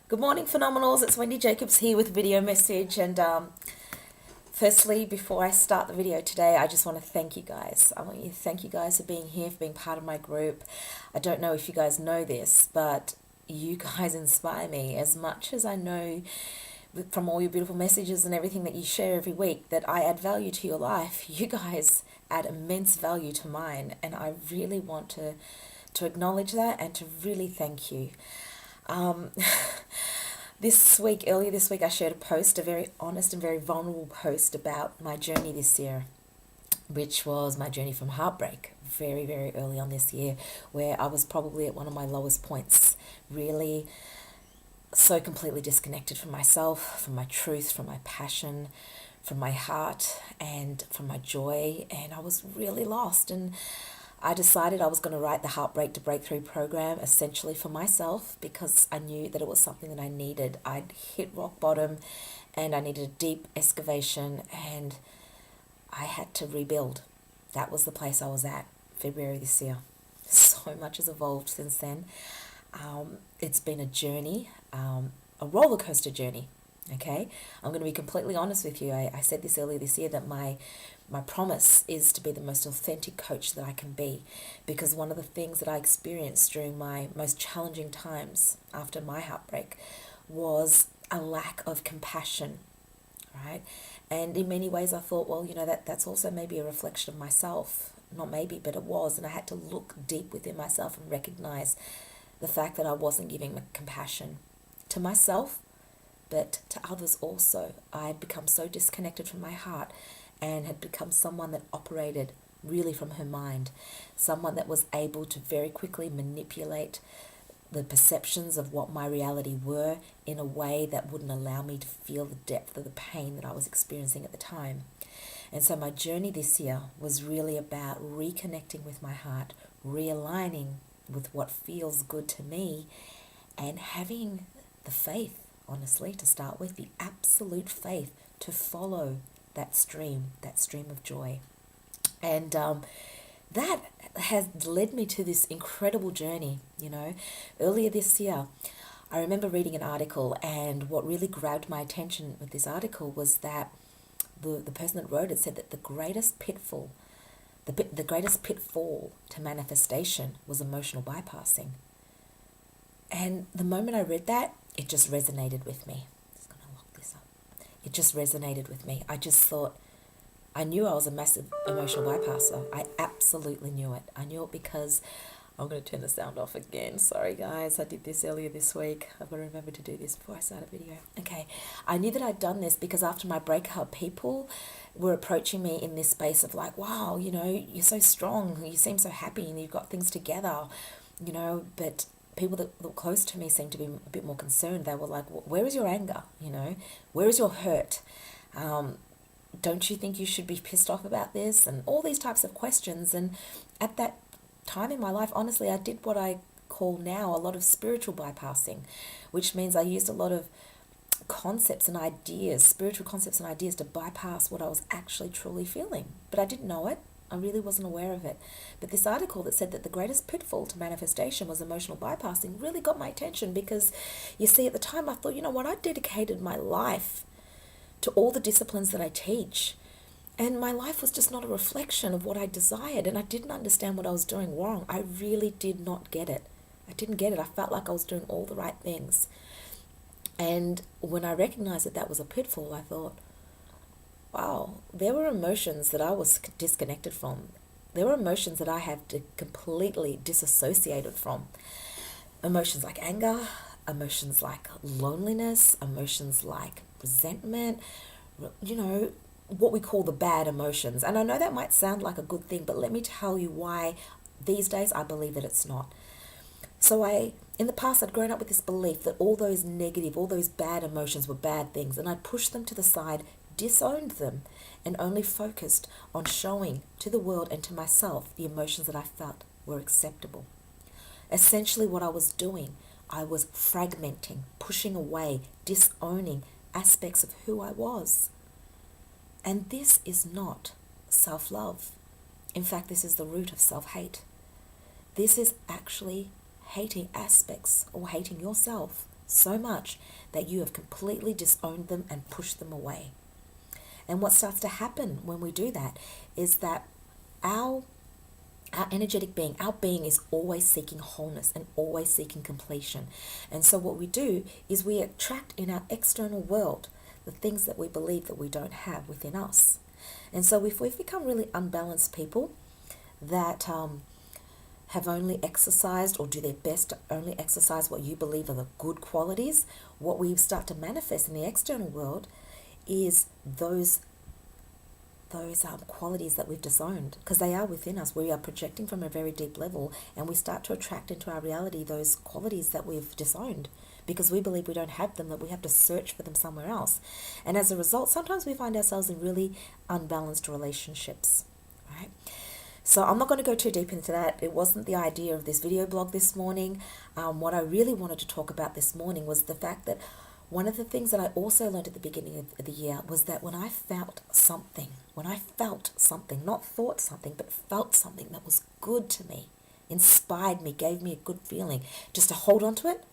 Good morning, Phenomenals. It's Wendy Jacobs here with a video message. And firstly, before I start the video today, I just want to thank you guys. I want you to thank you guys for being here, for being part of my group. I don't know if you guys know this, but you guys inspire me as much as I know from all your beautiful messages and everything that you share every week that I add value to your life. You guys add immense value to mine, and I really want to acknowledge that and to really thank you. Um, earlier this week, I shared a post, a very honest and very vulnerable post about my journey this year, which was my journey from heartbreak very, very early on this year, where I was probably at one of my lowest points, really so completely disconnected from myself, from my truth, from my passion, from my heart, and from my joy, and I was really lost. And I decided I was going to write the Heartbreak to Breakthrough program essentially for myself because I knew that it was something that I needed. I'd hit rock bottom and I needed a deep excavation and I had to rebuild. That was the place I was at February this year. So much has evolved since then. It's been a journey, a roller coaster journey. Okay, I'm going to be completely honest with you. I said this earlier this year that my promise is to be the most authentic coach that I can be, because one of the things that I experienced during my most challenging times after my heartbreak was a lack of compassion, right? And in many ways I thought, well, that's also maybe a reflection of myself. Not maybe, but it was. And I had to look deep within myself and recognize the fact that I wasn't giving compassion to myself, but to others also. I had become so disconnected from my heart and had become someone that operated really from her mind, someone that was able to very quickly manipulate the perceptions of what my reality were in a way that wouldn't allow me to feel the depth of the pain that I was experiencing at the time. And so my journey this year was really about reconnecting with my heart, realigning with what feels good to me, and having the faith, honestly, to start with, the absolute faith to follow that stream of joy. And that has led me to this incredible journey. Earlier this year, I remember reading an article, and what really grabbed my attention with this article was that the person that wrote it said that the greatest pitfall to manifestation was emotional bypassing. And the moment I read that, it just resonated with me. I'm just going to lock this up. It just resonated with me. I just thought, I knew I was a massive emotional bypasser. I absolutely knew it. I knew it because, I'm going to turn the sound off again. Sorry guys, I did this earlier this week. I've got to remember to do this before I start a video. Okay, I knew that I'd done this because after my breakup, people were approaching me in this space of like, wow, you're so strong. You seem so happy and you've got things together, but people that were close to me seemed to be a bit more concerned. They were like, where is your anger? Where is your hurt? Don't you think you should be pissed off about this? And all these types of questions. And at that time in my life, honestly, I did what I call now a lot of spiritual bypassing, which means I used a lot of concepts and ideas, spiritual concepts and ideas, to bypass what I was actually truly feeling. But I didn't know it. I really wasn't aware of it. But this article that said that the greatest pitfall to manifestation was emotional bypassing really got my attention because, you see, at the time I thought, I dedicated my life to all the disciplines that I teach. And my life was just not a reflection of what I desired. And I didn't understand what I was doing wrong. I really did not get it. I didn't get it. I felt like I was doing all the right things. And when I recognized that that was a pitfall, I thought, wow, there were emotions that I was disconnected from. There were emotions that I have completely disassociated from. Emotions like anger, emotions like loneliness, emotions like resentment, what we call the bad emotions. And I know that might sound like a good thing, but let me tell you why these days I believe that it's not. So in the past, I'd grown up with this belief that all those negative, all those bad emotions were bad things, and I'd pushed them to the side, disowned them, and only focused on showing to the world and to myself the emotions that I felt were acceptable. Essentially what I was doing, I was fragmenting, pushing away, disowning aspects of who I was. And this is not self-love. In fact, this is the root of self-hate. This is actually hating aspects or hating yourself so much that you have completely disowned them and pushed them away. And what starts to happen when we do that is that our energetic being, our being is always seeking wholeness and always seeking completion. And so what we do is we attract in our external world the things that we believe that we don't have within us. And so if we've become really unbalanced people that have only exercised or do their best to only exercise what you believe are the good qualities, what we start to manifest in the external world is those qualities that we've disowned, because they are within us. We are projecting from a very deep level, and we start to attract into our reality those qualities that we've disowned because we believe we don't have them, that we have to search for them somewhere else. And as a result, sometimes we find ourselves in really unbalanced relationships, right? So I'm not going to go too deep into that. It wasn't the idea of this video blog this morning. What I really wanted to talk about this morning was the fact that one of the things that I also learned at the beginning of the year was that when I felt something, not thought something, but felt something that was good to me, inspired me, gave me a good feeling, just to hold on to it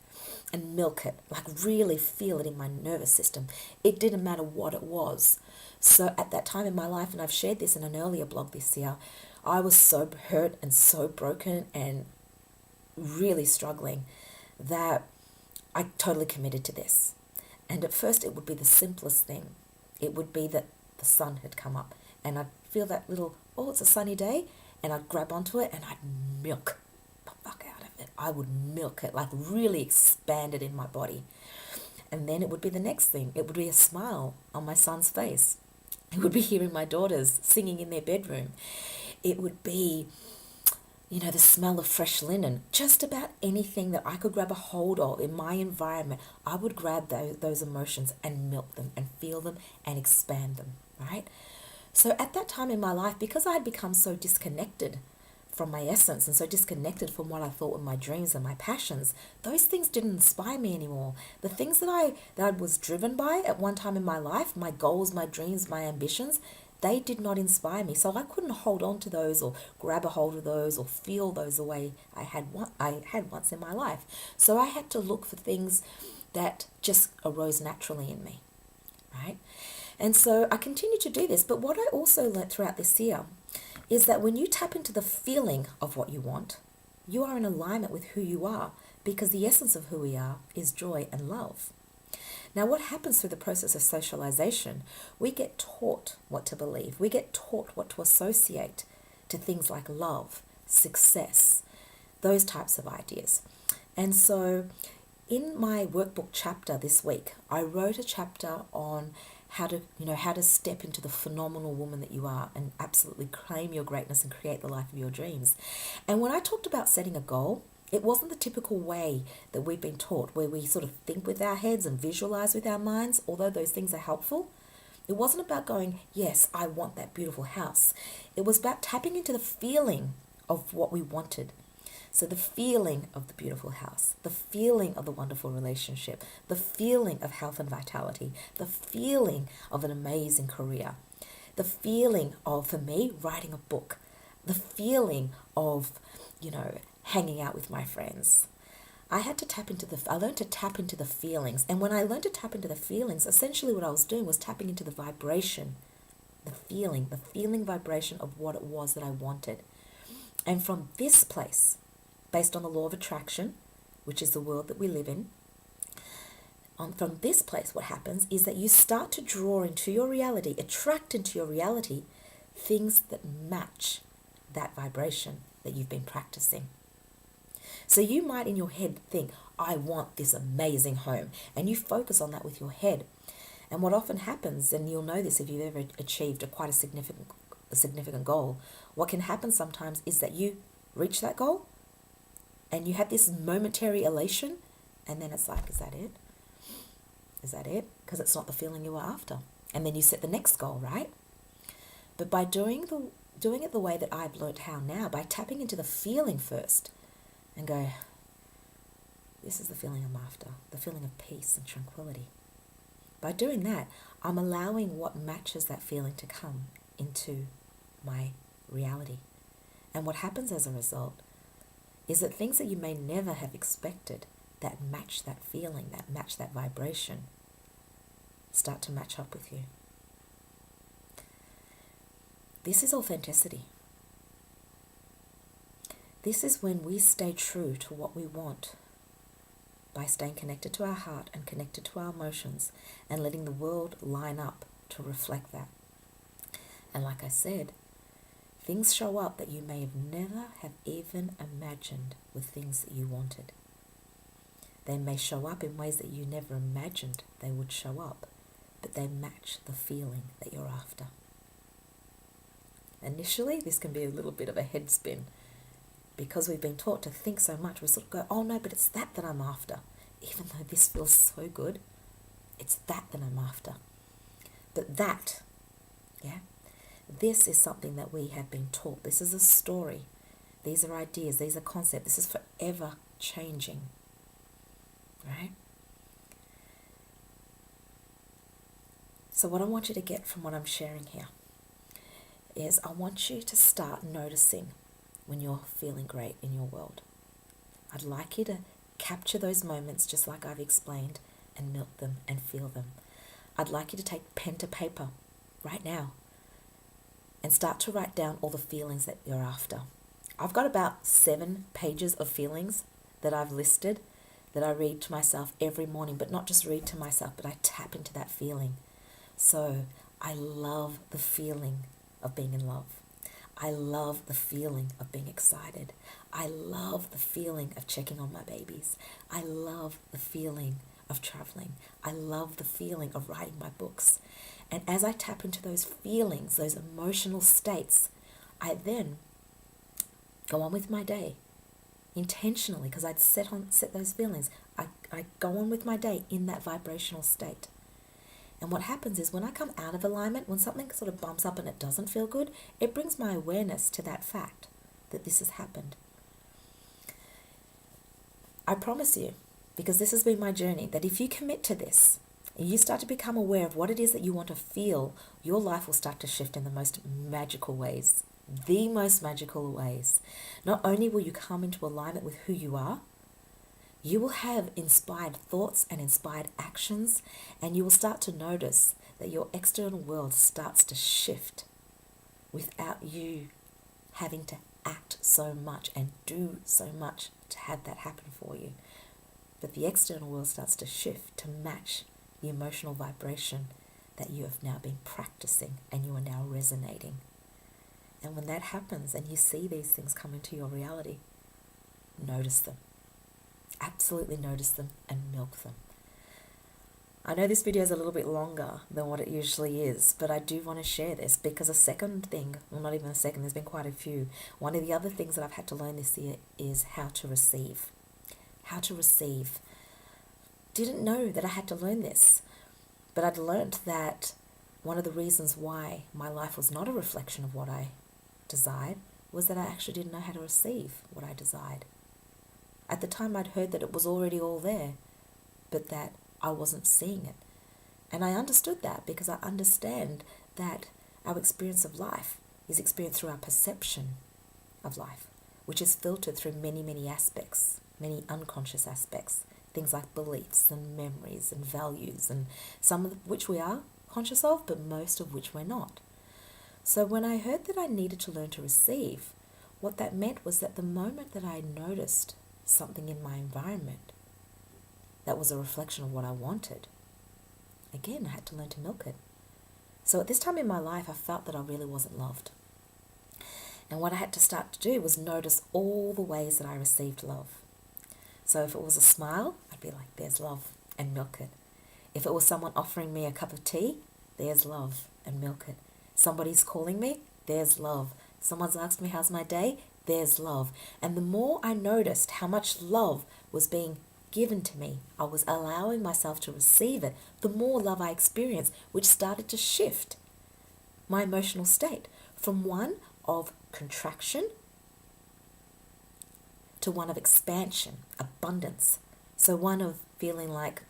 and milk it, like really feel it in my nervous system. It didn't matter what it was. So at that time in my life, and I've shared this in an earlier blog this year, I was so hurt and so broken and really struggling that I totally committed to this. And at first it would be the simplest thing. It would be that the sun had come up and I'd feel that little, oh, it's a sunny day, and I'd grab onto it and I'd milk the fuck out of it. I would milk it, like really expand it in my body. And then it would be the next thing. It would be a smile on my son's face. It would be hearing my daughters singing in their bedroom. It would be, the smell of fresh linen. Just about anything that I could grab a hold of in my environment, I would grab those emotions and milk them and feel them and expand them, right? So at that time in my life, because I had become so disconnected from my essence and so disconnected from what I thought were my dreams and my passions, those things didn't inspire me anymore. The things that I was driven by at one time in my life, my goals, my dreams, my ambitions, they did not inspire me. So I couldn't hold on to those or grab a hold of those or feel those the way I had once in my life. So I had to look for things that just arose naturally in me, right? And so I continued to do this. But what I also learnt throughout this year is that when you tap into the feeling of what you want, you are in alignment with who you are, because the essence of who we are is joy and love. Now, what happens through the process of socialization? We get taught what to believe. We get taught what to associate to things like love, success, those types of ideas. And so in my workbook chapter this week, I wrote a chapter on how to step into the phenomenal woman that you are and absolutely claim your greatness and create the life of your dreams. And when I talked about setting a goal, it wasn't the typical way that we've been taught, where we sort of think with our heads and visualize with our minds, although those things are helpful. It wasn't about going, yes, I want that beautiful house. It was about tapping into the feeling of what we wanted. So the feeling of the beautiful house, the feeling of the wonderful relationship, the feeling of health and vitality, the feeling of an amazing career, the feeling of, for me, writing a book, the feeling of, hanging out with my friends. I learned to tap into the feelings. And when I learned to tap into the feelings, essentially what I was doing was tapping into the vibration, the feeling vibration of what it was that I wanted. And from this place, based on the law of attraction, which is the world that we live in, from this place, what happens is that you start to draw into your reality, attract into your reality, things that match that vibration that you've been practicing. So you might in your head think, I want this amazing home. And you focus on that with your head. And what often happens, and you'll know this if you've ever achieved quite a significant goal, what can happen sometimes is that you reach that goal and you have this momentary elation, and then it's like, is that it? Is that it? Because it's not the feeling you were after. And then you set the next goal, right? But by doing it the way that I've learned how now, by tapping into the feeling first and go, this is the feeling I'm after, the feeling of peace and tranquility. By doing that, I'm allowing what matches that feeling to come into my reality. And what happens as a result is that things that you may never have expected, that match that feeling, that match that vibration, start to match up with you. This is authenticity. This is when we stay true to what we want by staying connected to our heart and connected to our emotions and letting the world line up to reflect that. And like I said, things show up that you may have never have even imagined were things that you wanted. They may show up in ways that you never imagined they would show up, but they match the feeling that you're after. Initially, this can be a little bit of a head spin. Because we've been taught to think so much, we sort of go, oh no, but it's that I'm after. Even though this feels so good, it's that I'm after. But that, this is something that we have been taught. This is a story. These are ideas. These are concepts. This is forever changing. Right? So what I want you to get from what I'm sharing here is I want you to start noticing when you're feeling great in your world. I'd like you to capture those moments just like I've explained and milk them and feel them. I'd like you to take pen to paper right now and start to write down all the feelings that you're after. I've got about 7 pages of feelings that I've listed that I read to myself every morning, but not just read to myself, but I tap into that feeling. So I love the feeling of being in love. I love the feeling of being excited. I love the feeling of checking on my babies. I love the feeling of traveling. I love the feeling of writing my books. And as I tap into those feelings, those emotional states, I then go on with my day intentionally, because I'd set those feelings. I go on with my day in that vibrational state. And what happens is when I come out of alignment, when something sort of bumps up and it doesn't feel good, it brings my awareness to that fact that this has happened. I promise you, because this has been my journey, that if you commit to this and you start to become aware of what it is that you want to feel, your life will start to shift in the most magical ways. The most magical ways. Not only will you come into alignment with who you are, you will have inspired thoughts and inspired actions, and you will start to notice that your external world starts to shift without you having to act so much and do so much to have that happen for you. But the external world starts to shift to match the emotional vibration that you have now been practicing and you are now resonating. And when that happens and you see these things come into your reality, notice them. Absolutely notice them and milk them. I know this video is a little bit longer than what it usually is, but I do want to share this because a second thing, well, not even a second, there's been quite a few. One of the other things that I've had to learn this year is how to receive. How to receive. Didn't know that I had to learn this, but I'd learned that one of the reasons why my life was not a reflection of what I desired was that I actually didn't know how to receive what I desired. At the time, I'd heard that it was already all there, but that I wasn't seeing it. And I understood that because I understand that our experience of life is experienced through our perception of life, which is filtered through many, many aspects, many unconscious aspects, things like beliefs and memories and values, and some of which we are conscious of, but most of which we're not. So when I heard that I needed to learn to receive, what that meant was that the moment that I noticed something in my environment that was a reflection of what I wanted, again, I had to learn to milk it. So at this time in my life, I felt that I really wasn't loved. And what I had to start to do was notice all the ways that I received love. So if it was a smile, I'd be like, there's love, and milk it. If it was someone offering me a cup of tea, there's love, and milk it. Somebody's calling me, there's love. Someone's asked me, how's my day? There's love. And the more I noticed how much love was being given to me, I was allowing myself to receive it, the more love I experienced, which started to shift my emotional state from one of contraction to one of expansion, abundance. So one of feeling like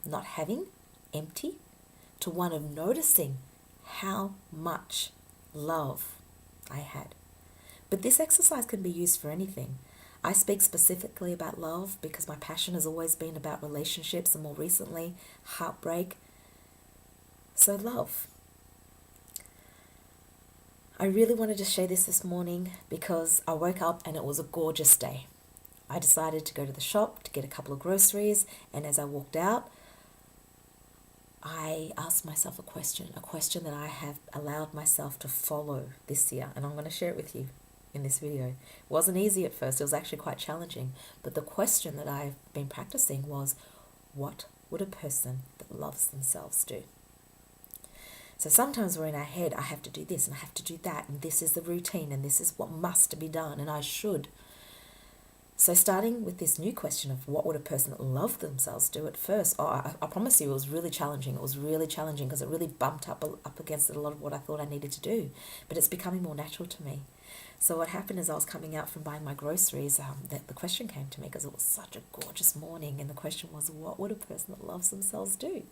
not having, empty, to one of noticing how much love I had. But this exercise can be used for anything. I speak specifically about love because my passion has always been about relationships and more recently, heartbreak. So love. I really wanted to share this morning because I woke up and it was a gorgeous day. I decided to go to the shop to get a couple of groceries, and as I walked out, I asked myself a question that I have allowed myself to follow this year, and I'm going to share it with you in this video. It wasn't easy at first, it was actually quite challenging, but the question that I've been practicing was, what would a person that loves themselves do? So sometimes we're in our head, I have to do this and I have to do that, and this is the routine and this is what must be done and I should. So starting with this new question of what would a person that loved themselves do at first, I promise you it was really challenging. It was really challenging because it really bumped up against a lot of what I thought I needed to do. But it's becoming more natural to me. So what happened is I was coming out from buying my groceries, the question came to me because it was such a gorgeous morning, and the question was, what would a person that loves themselves do?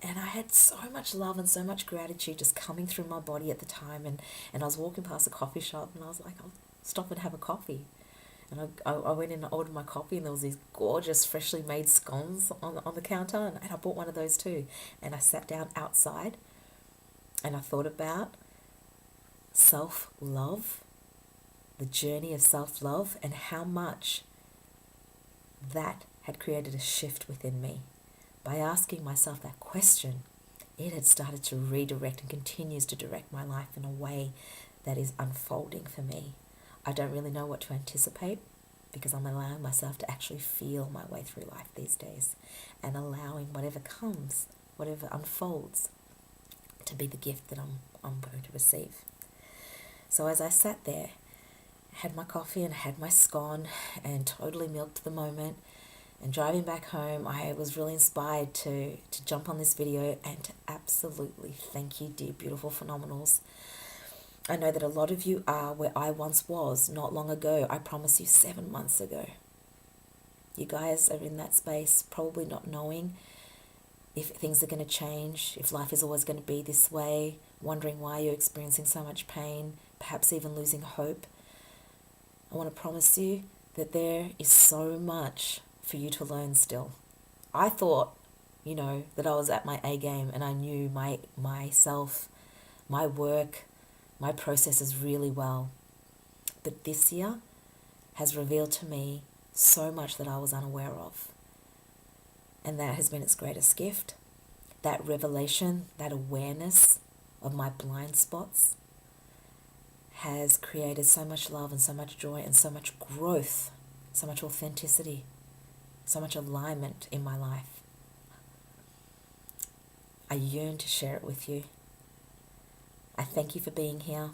And I had so much love and so much gratitude just coming through my body at the time, and I was walking past a coffee shop and I was like, I'll stop and have a coffee. And I went in and ordered my coffee, and there was these gorgeous freshly made scones on the counter, and I bought one of those too. And I sat down outside and I thought about self-love, the journey of self-love, and how much that had created a shift within me. By asking myself that question, it had started to redirect and continues to direct my life in a way that is unfolding for me. I don't really know what to anticipate because I'm allowing myself to actually feel my way through life these days, and allowing whatever comes, whatever unfolds, to be the gift that I'm going to receive. So as I sat there, had my coffee and had my scone and totally milked the moment, and driving back home, I was really inspired to jump on this video and to absolutely thank you, dear beautiful phenomenals. I know that a lot of you are where I once was not long ago. I promise you 7 months ago. You guys are in that space, probably not knowing if things are going to change, if life is always going to be this way, wondering why you're experiencing so much pain, perhaps even losing hope. I want to promise you that there is so much for you to learn still. I thought, that I was at my A game and I knew myself, my work, my processes really well. But this year has revealed to me so much that I was unaware of. And that has been its greatest gift. That revelation, that awareness of my blind spots has created so much love and so much joy and so much growth, so much authenticity, so much alignment in my life. I yearn to share it with you. I thank you for being here.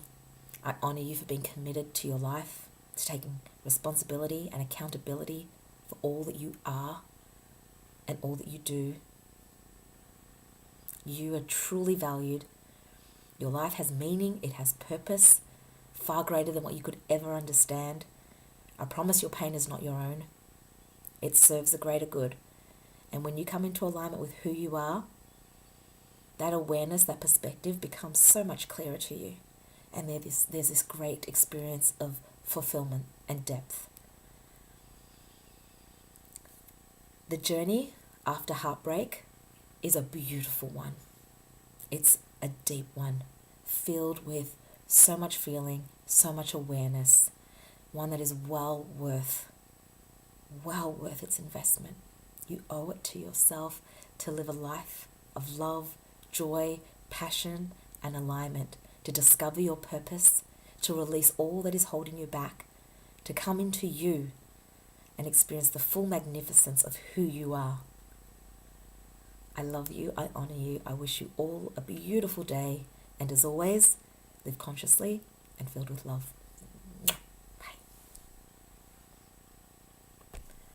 I honor you for being committed to your life, to taking responsibility and accountability for all that you are and all that you do. You are truly valued. Your life has meaning, it has purpose, far greater than what you could ever understand. I promise your pain is not your own. It serves a greater good. And when you come into alignment with who you are, that awareness, that perspective becomes so much clearer to you. And there's this great experience of fulfillment and depth. The journey after heartbreak is a beautiful one. It's a deep one, filled with so much feeling, so much awareness, one that is well worth its investment. You owe it to yourself to live a life of love, joy, passion, and alignment, to discover your purpose, to release all that is holding you back, to come into you and experience the full magnificence of who you are. I love you, I honor you, I wish you all a beautiful day, and as always, live consciously and filled with love.